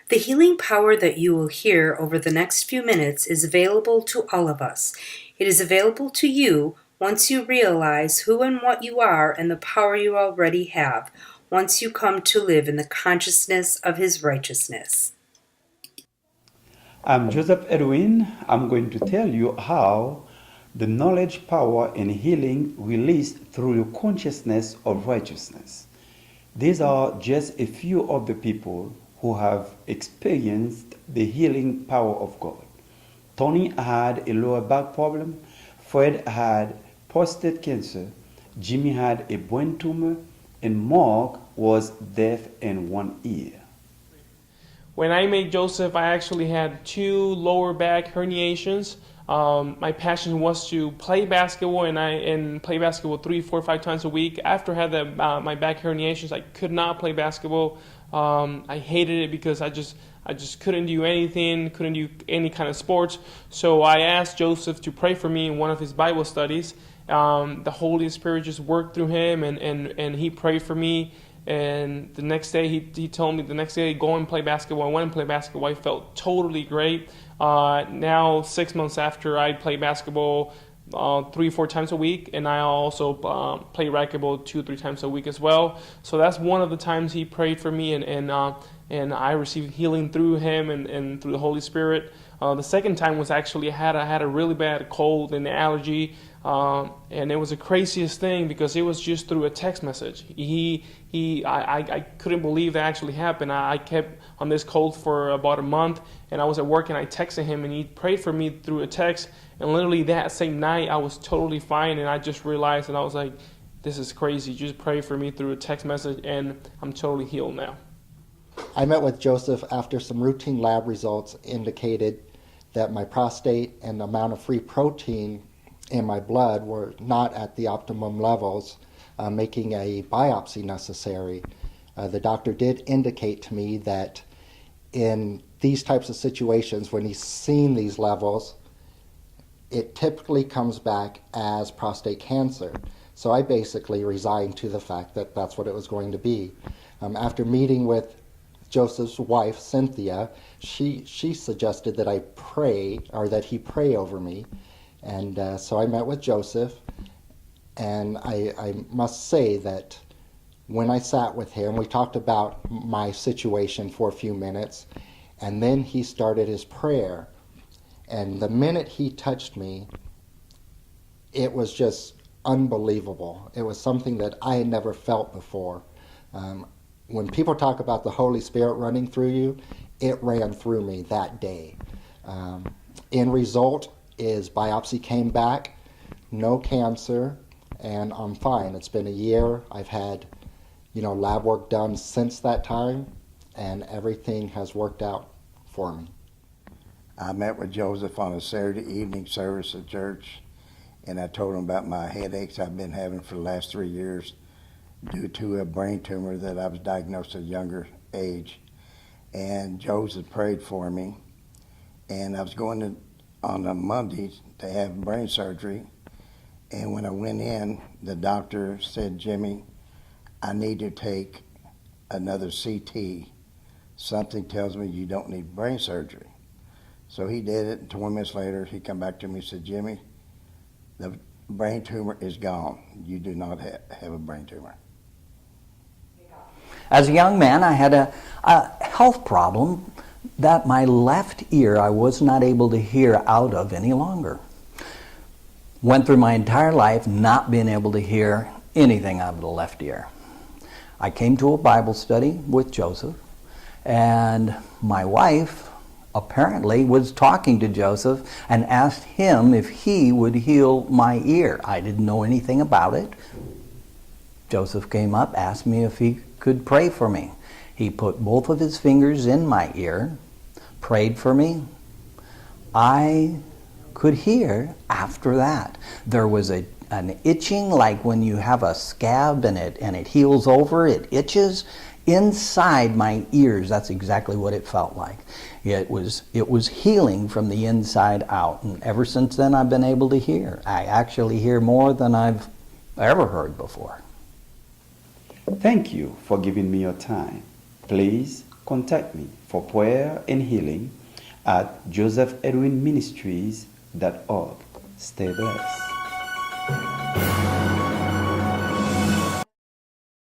The healing power that you will hear over the next few minutes is available to all of us. It is available to you once you realize who and what you are and the power you already have, once you come to live in the consciousness of His righteousness. I'm Joseph Edhuine. I'm going to tell you how the knowledge, power, and healing released through your consciousness of righteousness. These are just a few of the people who have experienced the healing power of God. Tony had a lower back problem, Fred had prostate cancer, Jimmy had a brain tumor, and Mark was deaf in one ear. When I met Joseph, I actually had 2 lower back herniations. My passion was to play basketball, and play basketball 3, 4, 5 times a week. After I had my back herniations, I could not play basketball. I hated it because I just couldn't do anything, couldn't do any kind of sports. So I asked Joseph to pray for me in one of his Bible studies. The Holy Spirit just worked through him, and he prayed for me. And the next day, he told me the next day, go and play basketball. I went and played basketball. I felt totally great. Now, 6 months after, I play basketball 3, 4 times a week, and I also play racquetball 2, 3 times a week as well. So that's one of the times he prayed for me, and I received healing through him and through the Holy Spirit. The second time was actually I had a really bad cold and allergy. And it was the craziest thing because it was just through a text message. I couldn't believe that actually happened. I kept on this cold for about a month, and I was at work and I texted him and he prayed for me through a text. And literally that same night I was totally fine, and I just realized, and I was like, this is crazy. Just pray for me through a text message and I'm totally healed now. I met with Joseph after some routine lab results indicated that my prostate and the amount of free protein in my blood were not at the optimum levels, making a biopsy necessary. The doctor did indicate to me that in these types of situations, when he's seen these levels, it typically comes back as prostate cancer. So I basically resigned to the fact that that's what it was going to be. After meeting with Joseph's wife, Cynthia, she suggested that I pray, or that he pray over me. And so I met with Joseph, and I must say that when I sat with him, we talked about my situation for a few minutes, and then he started his prayer. And the minute he touched me, it was just unbelievable. It was something that I had never felt before. When people talk about the Holy Spirit running through you, it ran through me that day. End result is biopsy came back, no cancer, and I'm fine. It's been a year. I've had, lab work done since that time, and everything has worked out for me. I met with Joseph on a Saturday evening service at church, and I told him about my headaches I've been having for the last 3 years due to a brain tumor that I was diagnosed at a younger age. And Joseph prayed for me, and I was going on a Monday to have brain surgery, and when I went in, the doctor said, Jimmy, I need to take another CT. Something tells me you don't need brain surgery. So he did it, and 20 minutes later, he come back to me and said, Jimmy, the brain tumor is gone. You do not have a brain tumor. As a young man, I had a health problem that my left ear I was not able to hear out of any longer. Went through my entire life not being able to hear anything out of the left ear. I came to a Bible study with Joseph, and my wife apparently was talking to Joseph and asked him if he would heal my ear. I didn't know anything about it. Joseph came up, asked me if he could pray for me. He put both of his fingers in my ear, prayed for me. I could hear after that. There was an itching, like when you have a scab and it heals over, it itches inside my ears. That's exactly what it felt like. It was healing from the inside out, and ever since then I've been able to hear. I actually hear more than I've ever heard before. Thank you for giving me your time. Please contact me for prayer and healing at josephedwinministries.org. Stay blessed.